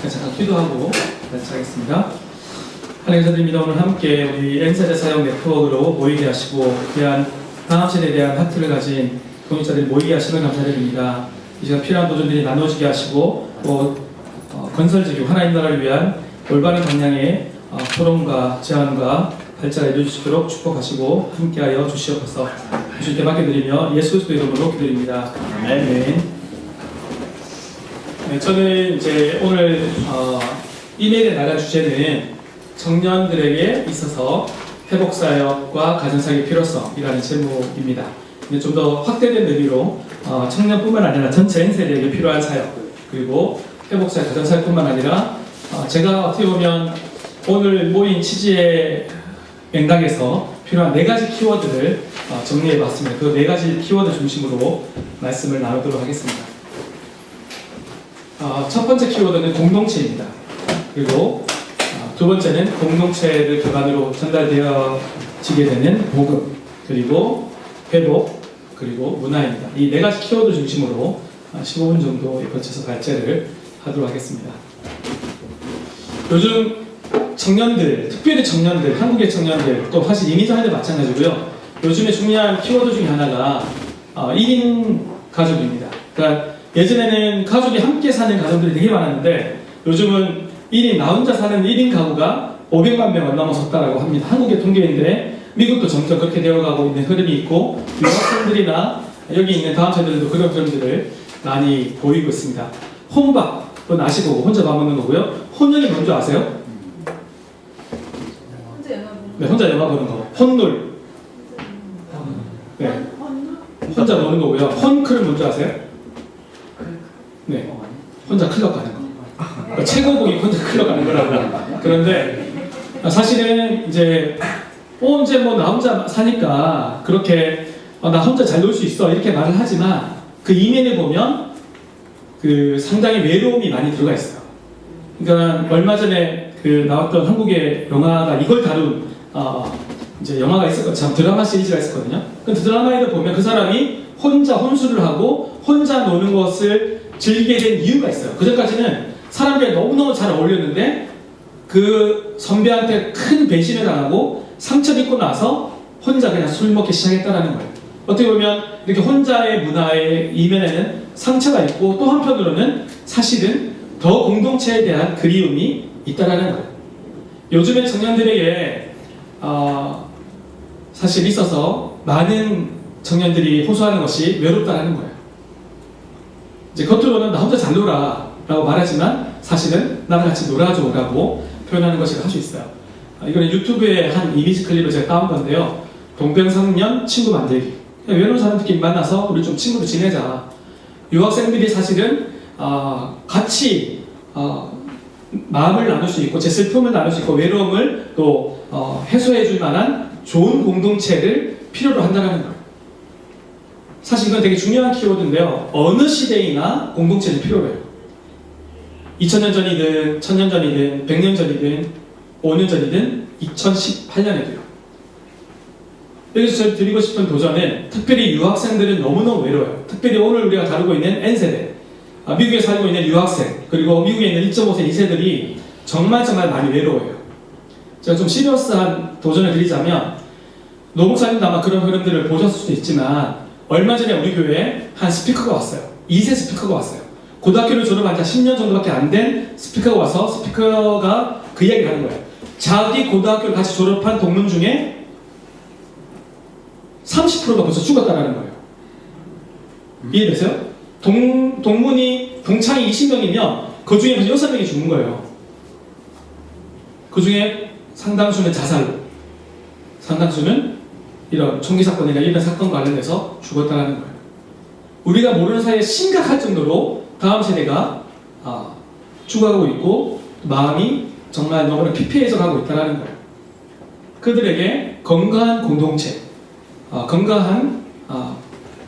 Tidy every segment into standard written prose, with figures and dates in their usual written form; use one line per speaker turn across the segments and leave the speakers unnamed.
잠깐 기도하고 시작하겠습니다. 하나님 감사드립니다. 오늘 함께 우리 N세대 사역 네트워크로 모이게 하시고 귀한 다음 세대에 대한 하트를 가진 동역자들이 모이게 하시면 감사드립니다. 이 시간 필요한 도전들이 나눠지게 하시고 또 건설지교 하나님 나라를 위한 올바른 방향의 토론과 제안과 발전을 이루어주시도록 축복하시고 함께하여 주시옵소서. 주님께 맡겨드리며 예수 그리스도의 이름으로 기도드립니다. 아멘. 네, 저는 이제 오늘 이메일에 나갈 주제는 청년들에게 있어서 회복사역과 가정사역의 필요성이라는 제목입니다. 근데 좀 더 확대된 의미로 청년뿐만 아니라 전체 N세대에게 필요한 사역 그리고 회복사역, 가정사역뿐만 아니라 제가 어떻게 보면 오늘 모인 취지의 맥락에서 필요한 4가지 키워드를 정리해봤습니다. 그 4가지 키워드 중심으로 말씀을 나누도록 하겠습니다. 첫 번째 키워드는 공동체입니다. 그리고 두 번째는 공동체를 기반으로 전달되어지게 되는 복음, 그리고 회복, 그리고 문화입니다. 이 4가지 키워드 중심으로 15분 정도 거쳐서 발제를 하도록 하겠습니다. 요즘 청년들, 특별히 청년들, 한국의 청년들, 또 사실 이민자들도 마찬가지고요. 요즘에 중요한 키워드 중에 하나가 1인 가족입니다. 그러니까 예전에는 가족이 함께 사는 가정들이 되게 많았는데 요즘은 1인, 나 혼자 사는 1인 가구가 500만 명을 넘어섰다고 합니다. 한국의 통계인데 미국도 점점 그렇게 되어가고 있는 흐름이 있고 유학생들이나 여기 있는 다음 세대들도 그런 흐름들을 많이 보이고 있습니다. 혼밥은 아시고 혼자 밥 먹는 거고요. 혼연이 뭔지 아세요? 네, 혼자 영화 보는 거. 혼놀. 네. 혼자 노는 거고요. 혼클은 뭔지 아세요? 네. 혼자 클럽 가는 거. 최고봉이 혼자 클럽 가는 거라고. 그런데 사실은 이제 이제 뭐 나 혼자 사니까 그렇게 나 혼자 잘 놀 수 있어 이렇게 말을 하지만 그 이면에 보면 그 상당히 외로움이 많이 들어가 있어요. 그러니까 얼마 전에 그 나왔던 한국의 영화가 이걸 다룬 이제 영화가 있었거든요. 참 드라마 시리즈가 있었거든요. 그 드라마에도 보면 그 사람이 혼자 혼술을 하고 혼자 노는 것을 즐기게 된 이유가 있어요. 그전까지는 사람들이 너무너무 잘 어울렸는데 그 선배한테 큰 배신을 당하고 상처를 입고 나서 혼자 그냥 술 먹기 시작했다는 거예요. 어떻게 보면 이렇게 혼자의 문화의 이면에는 상처가 있고 또 한편으로는 사실은 더 공동체에 대한 그리움이 있다는 거예요. 요즘의 청년들에게 사실 있어서 많은 청년들이 호소하는 것이 외롭다는 거예요. 이제 겉으로는 나 혼자 잘 놀아 라고 말하지만 사실은 나랑 같이 놀아줘 라고 표현하는 것을 할 수 있어요. 이거는 유튜브의 한 이미지 클립을 제가 따온 건데요. 동병상련 친구 만들기. 외로운 사람들끼리 만나서 우리 좀 친구로 지내자. 유학생들이 사실은 같이 마음을 나눌 수 있고 제 슬픔을 나눌 수 있고 외로움을 또 해소해 줄 만한 좋은 공동체를 필요로 한다는 거예요. 사실 이건 되게 중요한 키워드인데요. 어느 시대이나 공동체는 필요해요. 2000년 전이든 1000년 전이든 100년 전이든 5년 전이든 2018년에도요. 여기서 제가 드리고 싶은 도전은 특별히 유학생들은 너무너무 외로워요. 특별히 오늘 우리가 다루고 있는 N세대, 미국에 살고 있는 유학생, 그리고 미국에 있는 1.5세 2세들이 정말 많이 외로워요. 제가 좀 시리어스한 도전을 드리자면 노목사님도 아마 그런 흐름들을 보셨을 수도 있지만 얼마 전에 우리 교회에 한 스피커가 왔어요. 2세 스피커가 왔어요. 고등학교를 졸업한 지 10년 정도밖에 안 된 스피커가 와서 스피커가 그 이야기를 하는 거예요. 자기 고등학교를 같이 졸업한 동문 중에 30%가 벌써 죽었다는 거예요. 이해되세요? 동문이 동창이 20명이면 그 중에 벌써 6명이 죽은 거예요. 그 중에 상당수는 자살로, 상당수는 이런 총기 사건이나 이런 사건 관련해서 죽었다는 거예요. 우리가 모르는 사이에 심각할 정도로 다음 세대가 죽어가고 있고 마음이 정말 너무나 피폐해져 가고 있다는 거예요. 그들에게 건강한 공동체, 건강한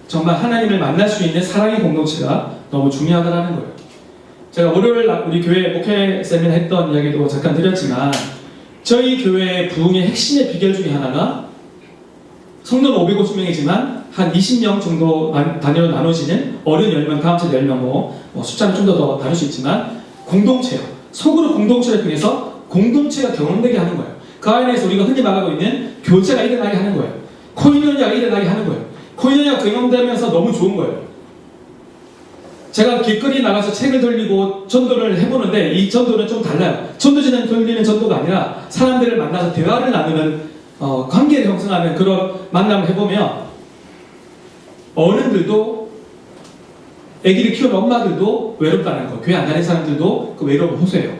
정말 하나님을 만날 수 있는 사랑의 공동체가 너무 중요하다는 거예요. 제가 월요일 우리 교회 목회 세미나 했던 이야기도 잠깐 드렸지만 저희 교회의 부흥의 핵심의 비결 중에 하나가 성도는 550명이지만 한 20명 정도 단위로 나눠지는 어른 10명, 다음 세대 10명 숫자는 좀 더 다를 수 있지만 공동체요. 소그룹 공동체를 통해서 공동체가 경험되게 하는 거예요. 그 안에서 우리가 흔히 말하고 있는 교제가 일어나게 하는 거예요. 코이노니아가 일어나게 하는 거예요. 코이노니아가 경험되면서 너무 좋은 거예요. 제가 길거리 나가서 책을 돌리고 전도를 해보는데 이 전도는 좀 달라요. 전도지는 돌리는 전도가 아니라 사람들을 만나서 대화를 나누는 관계를 형성하는 그런 만남을 해보면 어른들도 아기를 키우는 엄마들도 외롭다는 거, 교회 안 다니는 사람들도 그 외로움을 호소해요.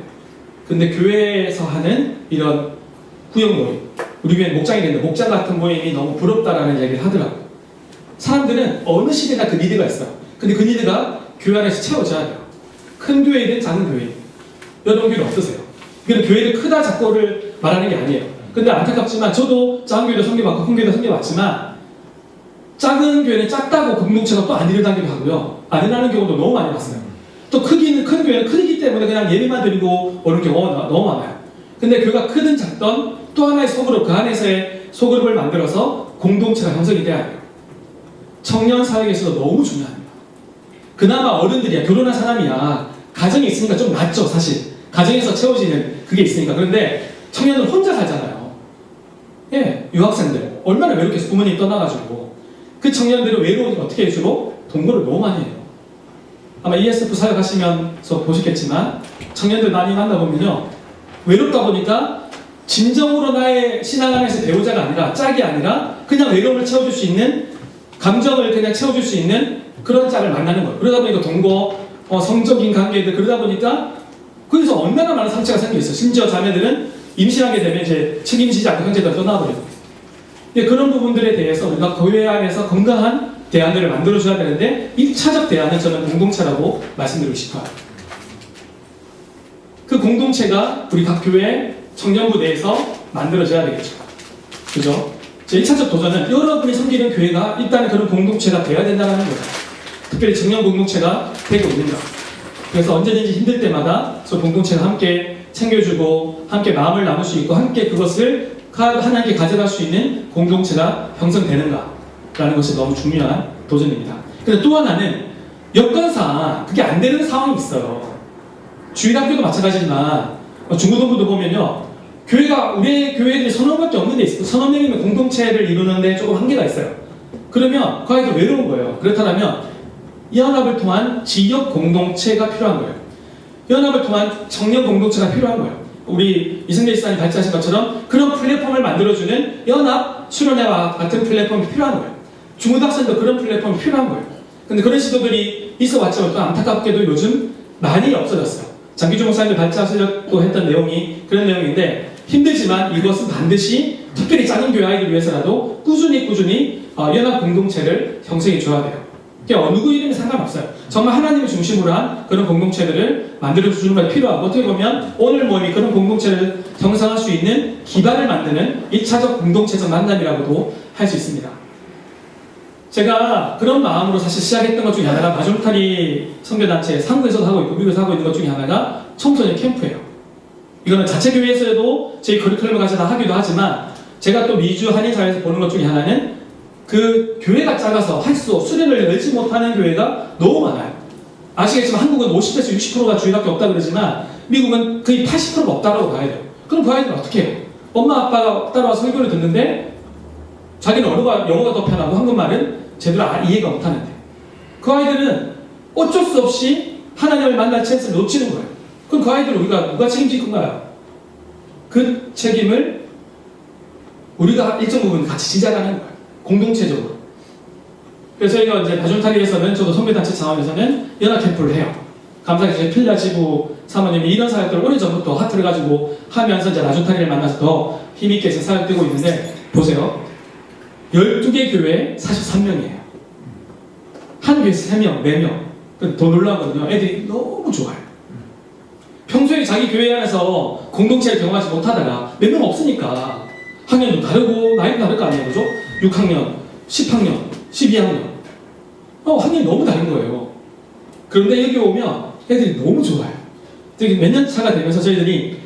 근데 교회에서 하는 이런 구역 모임, 우리 교회는 목장이 있는데 목장 같은 모임이 너무 부럽다라는 얘기를 하더라고요. 사람들은 어느 시대나 그 니드가 있어요. 근데 그 니드가 교회 안에서 채워져야 돼요. 큰 교회든 작은 교회든. 여러분 교회는 어떠세요? 그래서 교회를 크다 작고를 말하는 게 아니에요. 근데 안타깝지만 저도 작은 교회도 섬겨봤고 큰 교회도 섬겨봤지만 작은 교회는 작다고 공동체가 또 안 일어나기도 하고요. 안 일어나는 경우도 너무 많이 봤어요. 또 큰 교회는 크기 때문에 그냥 예배만 드리고 오는 경우가 너무 많아요. 근데 교회가 크든 작든 또 하나의 소그룹, 그 안에서의 소그룹을 만들어서 공동체가 형성이 돼야 돼요. 청년 사역에서도 너무 중요합니다. 그나마 어른들이야, 결혼한 사람이야, 가정이 있으니까 좀 낫죠, 사실. 가정에서 채워지는 그게 있으니까. 그런데 청년은 혼자 살잖아요. 예, 유학생들. 얼마나 외롭겠어, 부모님 떠나가지고. 그 청년들은 외로움이 어떻게 해주로? 동거를 너무 많이 해요. 아마 ESF 사역하시면서 보셨겠지만, 청년들 많이 만나보면요. 외롭다 보니까, 진정으로 나의 신앙 안에서 배우자가 아니라, 짝이 아니라, 그냥 외로움을 채워줄 수 있는, 감정을 그냥 채워줄 수 있는 그런 짝을 만나는 거예요. 그러다 보니까 동거, 성적인 관계들, 그러다 보니까, 거기서 얼마나 많은 상처가 생겨있어요. 심지어 자매들은 임신하게 되면 이제 책임지지 않고 형제들 떠나버리고. 그런 부분들에 대해서 우리가 교회 안에서 건강한 대안들을 만들어줘야 되는데 1차적 대안은 저는 공동체라고 말씀드리고 싶어요. 그 공동체가 우리 각 교회 청년부 내에서 만들어져야 되겠죠. 그죠? 제 1차적 도전은 여러분이 섬기는 교회가 일단 그런 공동체가 돼야 된다는 거예요. 특별히 청년 공동체가 되고 있는가. 그래서 언제든지 힘들 때마다 저 공동체가 함께 챙겨주고 함께 마음을 나눌 수 있고 함께 그것을 하나님께 가져갈 수 있는 공동체가 형성되는가라는 것이 너무 중요한 도전입니다. 그런데 또 하나는 여건상 그게 안 되는 상황이 있어요. 주일학교도 마찬가지지만 중고등부도 보면요. 교회가 우리 교회들이 1,000명밖에 없는 데 있어요. 1,000명이면 공동체를 이루는데 조금 한계가 있어요. 그러면 그 아이도 외로운 거예요. 그렇다면 연합을 통한 지역 공동체가 필요한 거예요. 연합을 통한 청년 공동체가 필요한 거예요. 우리 이승재 지사님 발제하신 것처럼 그런 플랫폼을 만들어주는 연합 수련회와 같은 플랫폼이 필요한 거예요. 중고등학생도 그런 플랫폼이 필요한 거예요. 근데 그런 시도들이 있어왔지만 또 안타깝게도 요즘 많이 없어졌어요. 장기주 목사님들 발제하시려고 했던 내용이 그런 내용인데 힘들지만 이것은 반드시 특별히 작은 교회 아이들 위해서라도 꾸준히 연합 공동체를 형성해 줘야 돼요. 누구 이름이 상관없어요. 정말 하나님을 중심으로 한 그런 공동체들을 만들어주는 것이 필요하고 어떻게 보면 오늘 모임이 그런 공동체를 형성할 수 있는 기반을 만드는 1차적 공동체적 만남이라고도 할 수 있습니다. 제가 그런 마음으로 사실 시작했던 것 중에 하나가 마중타리 선교단체 한국에서도 하고 있고 미국에서 하고 있는 것 중에 하나가 청소년 캠프예요. 이거는 자체 교회에서도 저희 커리큘럼을 가져다 하기도 하지만 제가 또 미주 한인사회에서 보는 것 중에 하나는 그 교회가 작아서 수련을 열지 못하는 교회가 너무 많아요. 아시겠지만 한국은 50에서 60%가 주일학교 없다 그러지만 미국은 거의 80%가 없다라고 봐야 돼요. 그럼 그 아이들은 어떻게 해요? 엄마 아빠가 따라와서 설교를 듣는데 자기는 영어가 더 편하고 한국말은 제대로 이해가 못하는데 그 아이들은 어쩔 수 없이 하나님을 만날 찬스를 놓치는 거예요. 그럼 그 아이들을 누가 책임질 건가요? 그 책임을 우리가 일정 부분 같이 지자하는 거예요. 공동체적으로. 그래서 저희가 이제 바준타리에서는 저도 선교단체 차원에서는 연합 캠프를 해요. 감사하게 필라 지부 사모님이 이런 사역들을 오래전부터 하트를 가지고 하면서 이제 바준타리를 만나서 더 힘있게 사역되고 있는데 보세요. 12개 교회 43명이에요. 한 교회에서 3명, 4명. 더 놀라운 거거든요. 애들이 너무 좋아요. 평소에 자기 교회 안에서 공동체를 경험하지 못하다가 몇 명 없으니까 학년도 다르고 나이도 다를 거 아니에요. 그죠? 6학년, 10학년, 12학년. 학년이 너무 다른 거예요. 그런데 여기 오면 애들이 너무 좋아요. 몇 년 차가 되면서 저희들이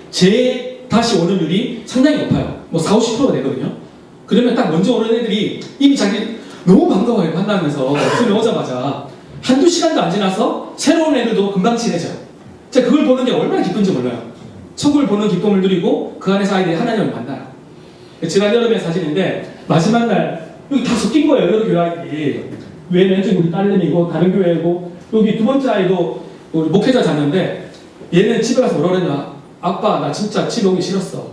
다시 오는 율이 상당히 높아요. 4, 50%가 되거든요. 그러면 딱 먼저 오는 애들이 이미 자기 너무 반가워요. 만나면서 처음에 오자마자 한두 시간도 안 지나서 새로운 애들도 금방 친해져요. 자, 그걸 보는 게 얼마나 기쁜지 몰라요. 천국을 보는 기쁨을 누리고 그 안에서 아이들이 하나님을 만나요. 지난 여름의 사진인데 마지막 날 여기 다 섞인 거예요. 여러 교회 아이들이. 왼쪽 우리 딸내미고 다른 교회고 여기 두 번째 아이도 우리 목회자 잤는데 얘는 집에 가서 뭐라 그랬냐. 아빠 나 진짜 집에 오기 싫었어.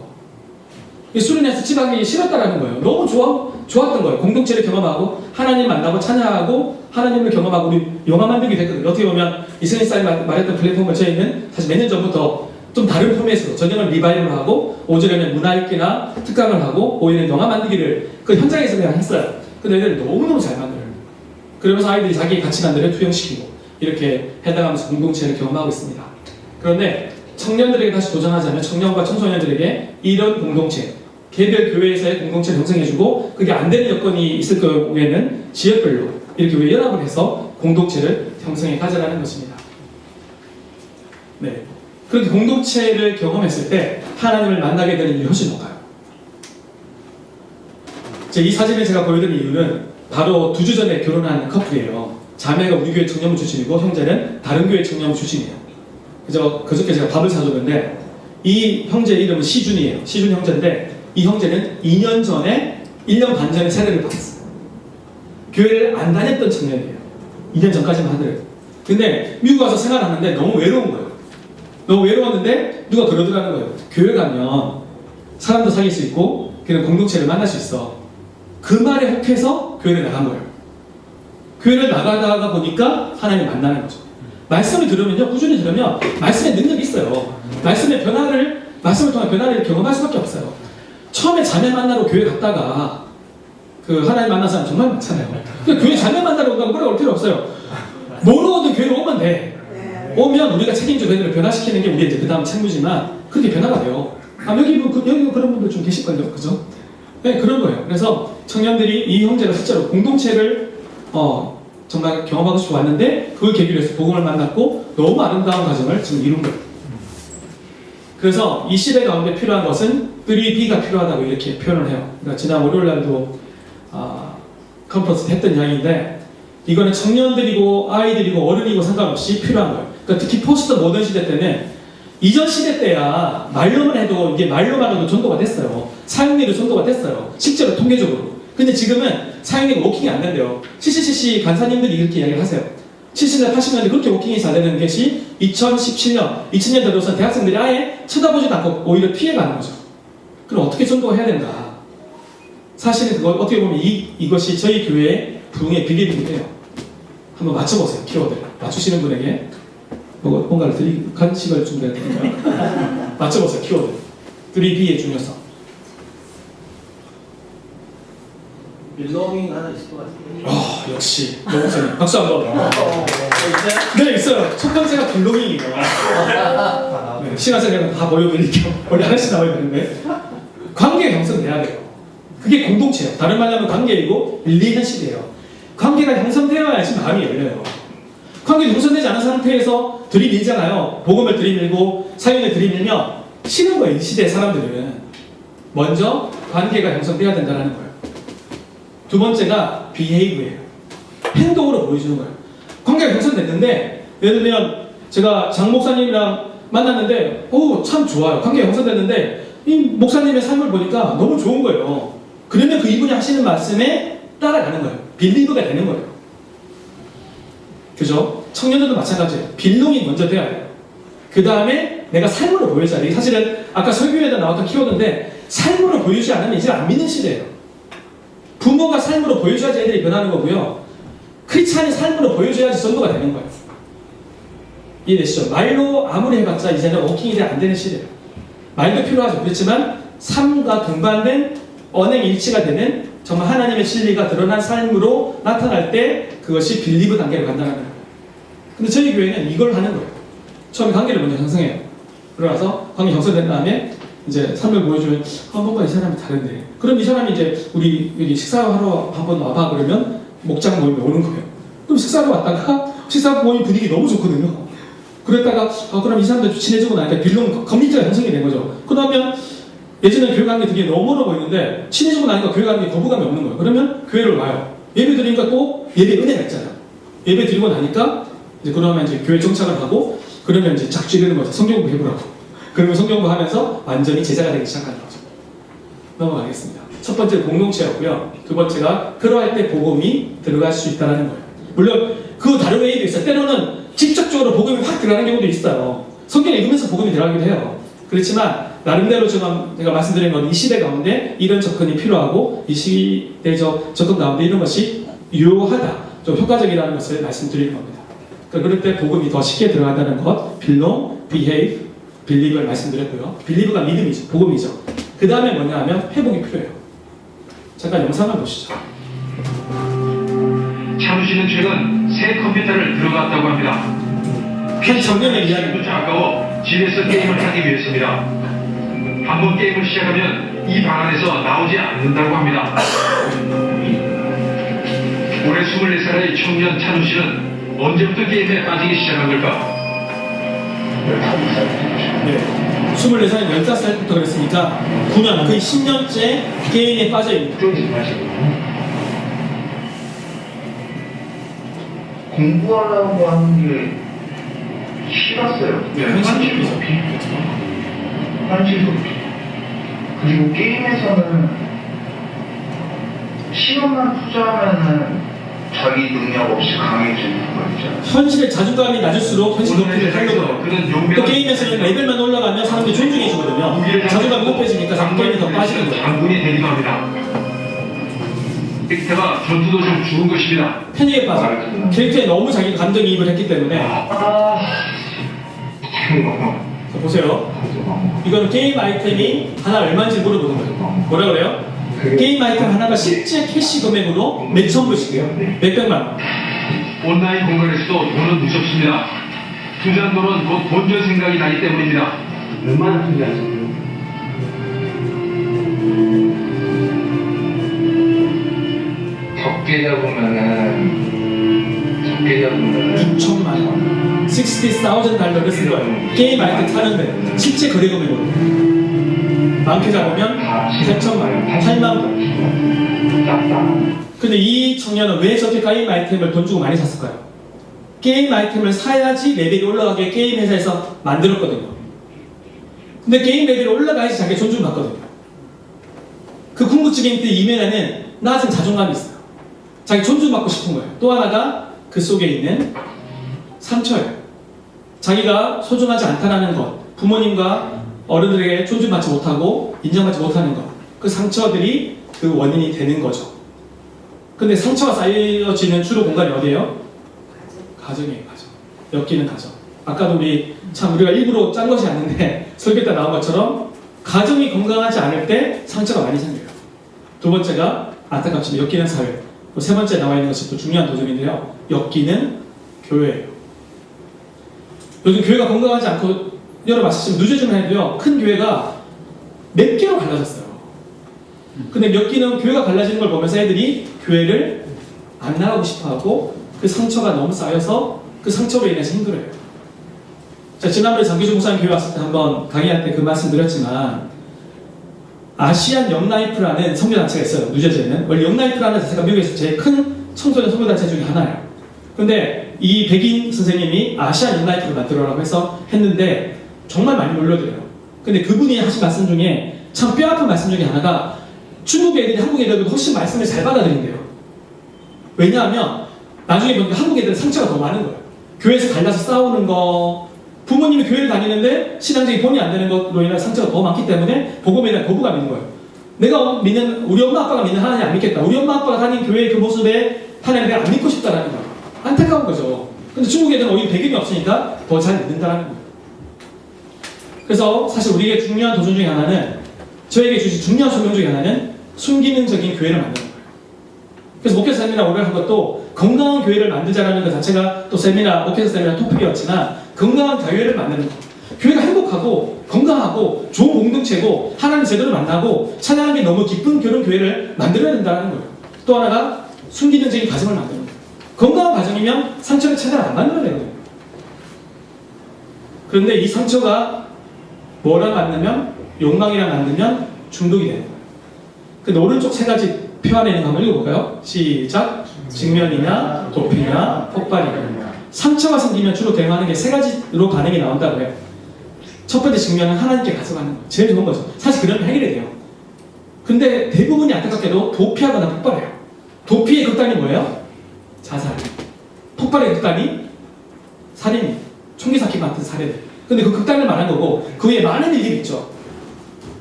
수련회에서 집 가기 싫었다라는 거예요. 너무 좋았던 거예요. 공동체를 경험하고 하나님 만나고 찬양하고 하나님을 경험하고 우리 영화 만들게 됐거든요. 어떻게 보면 이승희 쌀이 말했던 플랫폼을 저희는 사실 몇 년 전부터 좀 다른 포맷으로 저녁은 리바이벌을 하고 오전에는 문화읽기나 특강을 하고 오후에는 영화 만들기를 그 현장에서 그냥 했어요. 근데 애들 너무너무 잘 만들어요. 그러면서 아이들이 자기 가치관들을 투영시키고 이렇게 해당하면서 공동체를 경험하고 있습니다. 그런데 청년들에게 다시 도전하자면 청년과 청소년들에게 이런 공동체, 개별 교회에서의 공동체를 형성해주고 그게 안 되는 여건이 있을 경우에는 지역별로 이렇게 왜 연합을 해서 공동체를 형성해 가자라는 것입니다. 네. 그렇게 공동체를 경험했을 때 하나님을 만나게 되는 일이 훨씬 높아요. 이 사진을 제가 보여드린 이유는 바로 2주 전에 결혼한 커플이에요. 자매가 우리 교회 청년부 출신이고 형제는 다른 교회 청년부 출신이에요. 그래서 그저께 제가 밥을 사줬는데 이 형제 이름은 시준이에요. 시준 형제인데 이 형제는 2년 전에 1년 반 전에 세례를 받았어요. 교회를 안 다녔던 청년이에요. 2년 전까지만 하더라고요. 근데 미국 와서 생활하는데 너무 외로운 거예요. 너무 외로웠는데 누가 그러더라는 거예요. 교회 가면 사람도 사귈 수 있고 그냥 공동체를 만날 수 있어. 그 말에 혹해서 교회를 나간 거예요. 교회를 나가다가 보니까 하나님 만나는 거죠. 말씀을 들으면요, 꾸준히 들으면 말씀의 능력이 있어요. 말씀을 통한 변화를 경험할 수밖에 없어요. 처음에 자매 만나러 교회 갔다가 그 하나님 만난 사람 정말 많잖아요. 교회 자매 만나러 온다고 뭐라고 올 필요 없어요. 뭐로 오든 교회로 오면 돼. 오면 우리가 책임지고 애들을 변화시키는 게 우리 이제 그 다음 책무지만 그렇게 변화가 돼요. 여기 그런 분들 좀 계실걸요, 그죠? 네, 그런 거예요. 그래서 청년들이 이 형제가 실제로 공동체를 정말 경험하고 싶어 왔는데 그걸 계기로 해서 복음을 만났고 너무 아름다운 과정을 지금 이룬 거예요. 그래서 이 시대 가운데 필요한 것은 3B가 필요하다고 이렇게 표현을 해요. 그러니까 지난 월요일 날도 컨퍼런스 했던 이야기인데 이거는 청년들이고 아이들이고 어른이고 상관없이 필요한 거예요. 그러니까 특히 포스트 모던 시대 때는 이전 시대 때야 말로만 해도 이게 말로만 해도 전도가 됐어요. 사용리로 전도가 됐어요. 실제로 통계적으로. 근데 지금은 사용리가 워킹이 안 된대요. CCCC 간사님들이 이렇게 이야기를 하세요. 70년, 80년대 그렇게 워킹이 잘 되는 것이 2017년, 2000년 들어서 대학생들이 아예 쳐다보지도 않고 오히려 피해가는 거죠. 그럼 어떻게 전도가 해야 된다? 사실은 그걸 어떻게 보면 이것이 저희 교회의 부흥의 비결이기도 해요. 한번 맞춰보세요. 키워드. 맞추시는 분에게 뭔가를 간식을 준비해야 되니까 맞춰보세요. 키워드. 3B의 중요성.
빌로밍 하나 있을 것 같은데.
역시 너무 세네. 박수 한번. 네, 있어요. 첫 번째가 빌로밍이에요. 네, 신화생활은 다 보여드릴게요. 원래 하나씩 나와야 되는데 관계 형성돼야 돼요. 그게 공동체예요. 다른 말로 하면 관계이고 릴레이션십이에요. 관계가 형성되어야지 마음이 열려요. 관계가 형성되지 않은 상태에서 들이밀잖아요. 복음을 들이밀고 사연을 들이밀면 싫은 거예요. 이 시대의 사람들은. 먼저 관계가 형성돼야 된다는 거예요. 두 번째가 behave예요. 행동으로 보여주는 거예요. 관계가 형성됐는데 예를 들면 제가 장 목사님이랑 만났는데 참 좋아요. 관계가 형성됐는데 이 목사님의 삶을 보니까 너무 좋은 거예요. 그러면 그 이분이 하시는 말씀에 따라가는 거예요. 빌리브가 되는 거예요. 그죠? 청년들도 마찬가지예요. 빌롱이 먼저 돼야 돼요. 그 다음에 내가 삶으로 보여줘야 돼요. 사실은 아까 설교에다 나왔던 키워드인데 삶으로 보여주지 않으면 이제 안 믿는 시대예요. 부모가 삶으로 보여줘야지 애들이 변하는 거고요. 크리스찬이 삶으로 보여줘야지 전도가 되는 거예요. 이해되시죠? 말로 아무리 해봤자 이제는 워킹이 안 되는 시대예요. 말도 필요하죠. 그렇지만 삶과 동반된 언행일치가 되는 정말 하나님의 진리가 드러난 삶으로 나타날 때 그것이 빌리브 단계로 간다는 거예요. 근데 저희 교회는 이걸 하는 거예요. 처음에 관계를 먼저 형성해요. 그러나서 관계 형성된 다음에 이제 삶을 보여주면 뭔가 이 사람이 다른데 그럼 이 사람이 이제 우리 여기 식사하러 한번 와봐 그러면 목장 모임에 오는 거예요. 그럼 식사하러 왔다가 식사 모임 분위기 너무 좋거든요. 그랬다가 그럼 이 사람들 친해지고 나니까 빌롱 커뮤니티가 형성이 된 거죠. 그러면 예전에 교회 가는 게 되게 너무 멀어 보이는데 친해지고 나니까 교회 가는 게 거부감이 없는 거예요. 그러면 교회를 와요. 예배 드리니까 또 예배 은혜가 있잖아요. 예배 드리고 나니까 이제 그러면 이제 교회 정착을 하고 그러면 이제 쫙 찌르는 거죠. 성경 공부 해보라고. 그러면 성경 공부 하면서 완전히 제자가 되기 시작하는 거죠. 넘어가겠습니다. 첫 번째 공동체였고요. 두 번째가 그러할 때 복음이 들어갈 수 있다는 거예요. 물론 그 다른 외에도 있어요. 때로는 직접적으로 복음이 확 들어가는 경우도 있어요. 성경 읽으면서 복음이 들어가기도 해요. 그렇지만 나름대로 지금 제가 말씀드린 건 이 시대 가운데 이런 접근이 필요하고 이 시대적 접근 가운데 이런 것이 유효하다, 좀 효과적이라는 것을 말씀드리는 겁니다. 그럴 때 복음이 더 쉽게 들어간다는 것, belong, behave, believe를 말씀드렸고요. believe가 믿음이죠, 복음이죠. 그 다음에 뭐냐 하면 회복이 필요해요. 잠깐 영상을 보시죠.
찬우 씨는 최근 새 컴퓨터를 들어갔다고 합니다.
한 정년의 이야기입니다.
시간도 아까워 집에서 게임을 하기 위해서입니다. 한번 게임을 시작하면 이 방 안에서 나오지 않는다고 합니다. 올해 24살의 청년 찬우 씨는 언제부터 게임에 빠지기 시작한 걸까?
네. 24살, 15살부터 그랬으니까 9년, 거의 10년째 게임에 빠져있는
공부하려고 하는 게 싫었어요.
현실이죠.
현실도 그리고 게임에서는 시간만 투자하면은 자기 능력 없이 강해지는 거 있잖아요.
현실의 자존감이 낮을수록 현실 높이를 하려고 해요. 또 게임에서는 레벨만 올라가면 사람들이 존중해 주거든요. 자존감이 높아지니까 자꾸 게임에 더 빠지는 거예요.
장군이 되기도 합니다. 캐릭터가 전투도 좀 죽은 것입니다.
패닉에 빠져. 캐릭터에 너무 자기 감정이입을 했기 때문에. 자, 보세요. 이거는 게임 아이템이 하나 얼마인지 물어보는 거예요. 뭐라 그래요? 게임 아이템 하나가 실제 캐시 금액으로 몇천 불씩이에요. 몇백만 원.
온라인 공간에서도 돈은 무섭습니다. 투자한 돈은 곧 본전 생각이 나기 때문입니다.
얼마나 투자하셨어요? 적게 잡으면은
6천만 원. 60,000 달러를 쓴 거예요. 게임 아이템 사는데 실제 거래 금액으로. 많게 잡으면 8천만 원, 8만 원.
싹다
근데 이 청년은 왜 저렇게 게임 아이템을 돈 주고 많이 샀을까요? 게임 아이템을 사야지 레벨이 올라가게 게임 회사에서 만들었거든요. 근데 게임 레벨이 올라가야지 자기가 존중받거든요. 그 궁극적인 그 이면에는 낮은 자존감이 있어요. 자기 존중받고 싶은 거예요. 또 하나가 그 속에 있는 상처예요. 자기가 소중하지 않다는 것, 부모님과 어른들에게 존중받지 못하고 인정받지 못하는 것, 그 상처들이 그 원인이 되는 거죠. 근데 상처가 쌓여지는 주로 공간이 어디예요? 가정이에요, 가정. 엮이는 가정. 아까도 우리가 일부러 짠 것이 아닌데 설교 때 나온 것처럼 가정이 건강하지 않을 때 상처가 많이 생겨요. 두 번째가 안타깝지만 엮이는 사회. 세 번째 나와 있는 것이 또 중요한 도전인데요. 엮이는 교회예요. 요즘 교회가 건강하지 않고 여러분 아시지만 누제주만 해도요. 큰 교회가 몇 개로 갈라졌어요. 근데 몇 개는 교회가 갈라지는 걸 보면서 애들이 교회를 안 나가고 싶어하고 그 상처가 너무 쌓여서 그 상처로 인해서 힘들어요. 자, 지난번에 장기준 목사님 교회 왔을 때 한번 강의할 때 그 말씀 드렸지만 아시안 영라이프라는 선교단체가 있어요. 누제주에는. 원래 영라이프라는 자체가 미국에서 제일 큰 청소년 선교단체 중에 하나예요. 근데 이 백인 선생님이 아시안 영라이프를 만들어라고 해서 했는데 정말 많이 놀려드려요. 근데 그분이 하신 말씀 중에 참 뼈아픈 말씀 중에 하나가 중국 애들이 한국 애들보다 훨씬 말씀을 잘 받아들인대요. 왜냐하면 나중에 보니까 한국 애들은 상처가 더 많은 거예요. 교회에서 갈라서 싸우는 거, 부모님이 교회를 다니는데 신앙적인 본이 안 되는 것으로 인한 상처가 더 많기 때문에 복음에 대한 거부감이 있는 거예요. 내가 믿는, 우리 엄마 아빠가 믿는 하나님 안 믿겠다. 우리 엄마 아빠가 다닌 교회의 그 모습에 하나님 내가 안 믿고 싶다라는 거예요. 안타까운 거죠. 근데 중국 애들은 오히려 배경이 없으니까 더 잘 믿는다라는 거예요. 그래서 사실 우리에게 중요한 도전 중에 하나는, 저에게 주신 중요한 소명 중에 하나는 순기능적인 교회를 만드는 거예요. 그래서 목회자 세미나 오늘 한 것도 건강한 교회를 만들자라는 것 자체가 또 세미나, 목회자 세미나 토픽이었지만 건강한 교회를 만드는 거예요. 교회가 행복하고 건강하고 좋은 공동체고 하나님 제대로 만나고 찬양하는 게 너무 기쁜 그런 교회를 만들어야 된다는 거예요. 또 하나가 순기능적인 가정을 만드는 거예요. 건강한 가정이면 상처를 최대한 안 만들어야 되거든요. 그런데 이 상처가 뭐랑 만들면, 욕망이랑 만들면 중독이 되는 거예요. 근데 오른쪽 세 가지 표 안에 있는 거 한번 읽어볼까요? 시작. 직면이냐, 도피냐, 폭발이냐. 상처가 생기면 주로 대응하는 게 세 가지로 반응이 나온다고 해요. 첫 번째 측면은 하나님께 가져가는 거예요. 제일 좋은 거죠. 사실 그러면 해결이 돼요. 근데 대부분이 안타깝게도 도피하거나 폭발해요. 도피의 극단이 뭐예요? 자살. 폭발의 극단이 살인, 총기 삭힌 같은 살해들. 근데 그 극단을 말한 거고 그 위에 많은 일들이 있죠.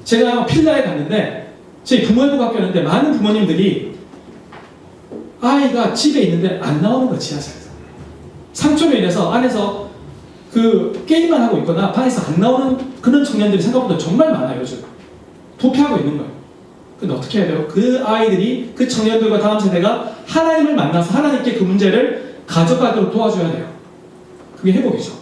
제가 필라에 갔는데 저희 부모회복 학교였는데 많은 부모님들이 아이가 집에 있는데 안 나오는 거예요. 지하철에서. 상처로 인해서 안에서 그 게임만 하고 있거나 방에서 안 나오는 그런 청년들이 생각보다 정말 많아요. 요즘. 도피하고 있는 거예요. 근데 어떻게 해야 돼요? 그 아이들이, 그 청년들과 다음 세대가 하나님을 만나서 하나님께 그 문제를 가져가도록 도와줘야 돼요. 그게 회복이죠.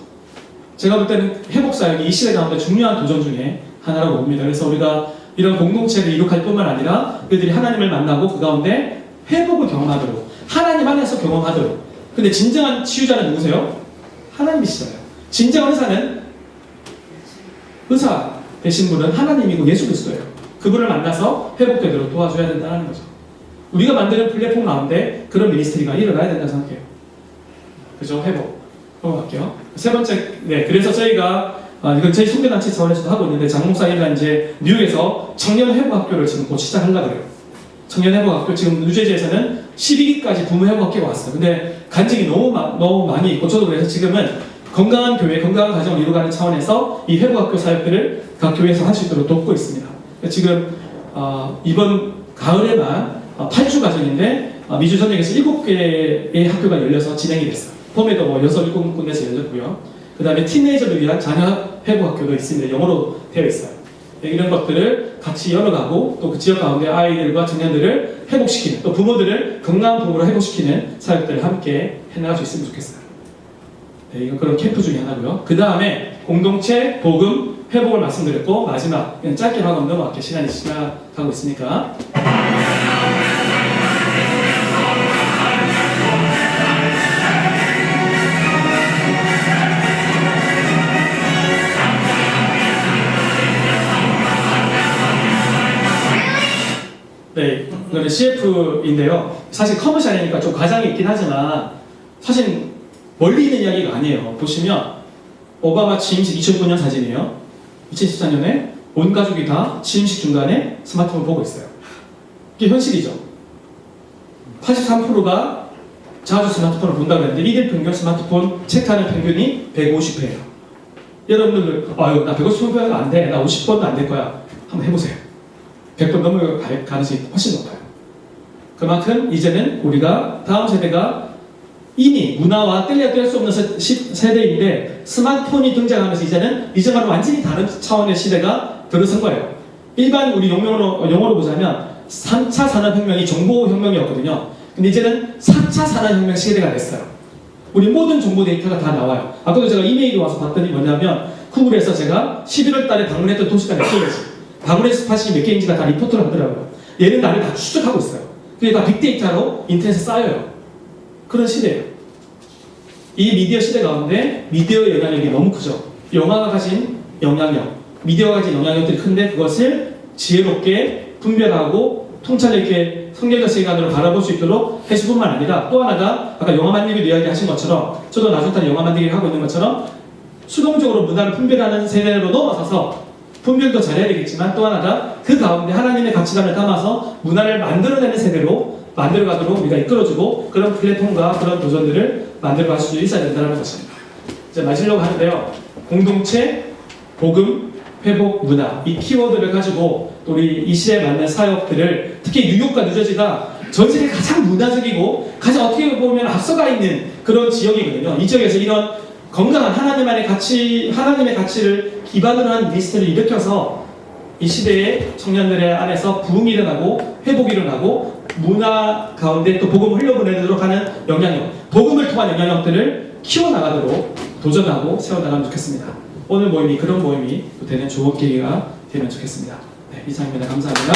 제가 볼 때는 회복 사역이 이 시대 가운데 중요한 도전 중에 하나라고 봅니다. 그래서 우리가 이런 공동체를 이룩할 뿐만 아니라 그들이 하나님을 만나고 그 가운데 회복을 경험하도록, 하나님 안에서 경험하도록. 근데 진정한 치유자는 누구세요? 하나님이시잖아요. 진정한 의사 되신 분은 하나님이고 예수 그리스도예요. 그분을 만나서 회복되도록 도와줘야 된다는 거죠. 우리가 만드는 플랫폼 가운데 그런 미니스트리가 일어나야 된다고 생각해요. 그죠? 회복할게요. 세 번째, 네, 그래서 저희가 이건 저희 선교단체 차원에서도 하고 있는데 장목사님과 이제 뉴욕에서 청년 회복학교를 지금 곧 시작하려고 그래요. 청년 회복학교 지금 뉴저지에서는 12기까지 부모 회복학교가 왔어요. 근데 간증이 너무 많이 있고 저도 그래서 지금은 건강한 교회, 건강한 가정을 이루가는 차원에서 이 회복학교 사역들을 각 교회에서 할 수 있도록 돕고 있습니다. 지금 이번 가을에만 8주 과정인데 미주 전역에서 7개의 학교가 열려서 진행이 됐어요. 봄에도 뭐 6, 7군데서 열렸고요. 그 다음에 티네이저를 위한 자녀 회복학교도 있습니다. 영어로 되어 있어요. 이런 것들을 같이 열어가고 또 그 지역 가운데 아이들과 청년들을 회복시키는, 또 부모들을 건강한 부모로 회복시키는 사역들을 함께 해나갈 수 있으면 좋겠어요. 네, 이건 그런 캠프 중에 하나고요. 그 다음에 공동체, 복음, 회복을 말씀드렸고 마지막 그냥 짧게 하고 넘어갈게요. 시간이 지나가고 있으니까. 네, 이거는 CF인데요. 사실 커머셜이니까 좀 과장이 있긴 하지만 사실 멀리 있는 이야기가 아니에요. 보시면 오바마 취임식 2009년 사진이에요. 2014년에 온 가족이 다 취임식 중간에 스마트폰을 보고 있어요. 이게 현실이죠. 83%가 자주 스마트폰을 본다고 했는데 1일 평균 스마트폰 체크하는 평균이 150회예요. 여러분들 나 150회가 안 돼. 나 50번도 안 될 거야. 한번 해보세요. 100번 넘어갈 가능성이 훨씬 높아요. 그만큼 이제는 우리가 다음 세대가 이미 문화와 뗄래야 뗄 수 없는 세대인데 스마트폰이 등장하면서 이제는 이전과는 완전히 다른 차원의 시대가 들어선 거예요. 일반 우리 용어로 보자면 3차 산업혁명이 정보혁명이었거든요. 근데 이제는 4차 산업혁명 시대가 됐어요. 우리 모든 정보 데이터가 다 나와요. 아까도 제가 이메일이 와서 봤더니 뭐냐면 구글에서 제가 11월 달에 방문했던 도시가 몇 개인지, 방문의 스팟이 몇 개인지가 다 리포트를 하더라고요. 얘는 나를 다 추적하고 있어요. 그게 다 빅데이터로 인터넷에 쌓여요. 그런 시대예요. 이 미디어 시대 가운데 미디어의 영향력이 너무 크죠. 영화가 가진 영향력, 미디어가 가진 영향력들이 큰데 그것을 지혜롭게 분별하고 통찰력 있게 성경적 시간으로 바라볼 수 있도록 해줄 뿐만 아니라 또 하나가 아까 영화 만들기도 이야기하신 것처럼 저도 나중에 영화 만들기를 하고 있는 것처럼 수동적으로 문화를 분별하는 세대로 넘어서서 분별도 잘해야 되겠지만 또 하나가 그 가운데 하나님의 가치관을 담아서 문화를 만들어내는 세대로 만들어가도록 우리가 이끌어주고 그런 플랫폼과 그런 도전들을 만들어갈 수 있어야 된다는 것입니다. 이제 마치려고 하는데요. 공동체, 복음, 회복, 문화 이 키워드를 가지고 우리 이 시대에 맞는 사역들을 특히 뉴욕과 뉴저지가 전 세계 가장 문화적이고 가장 어떻게 보면 앞서가 있는 그런 지역이거든요. 이 지역에서 이런 건강한 하나님의 가치를 기반으로 한 미니스트리를 일으켜서 이 시대의 청년들의 안에서 부흥이 일어나고 회복이 일어나고 문화 가운데 또 복음을 흘려보내도록 하는 영향력, 복음을 통한 영향력들을 키워나가도록 도전하고 세워나가면 좋겠습니다. 오늘 모임이 그런 모임이 되는 좋은 계기가 되면 좋겠습니다. 네, 이상입니다. 감사합니다.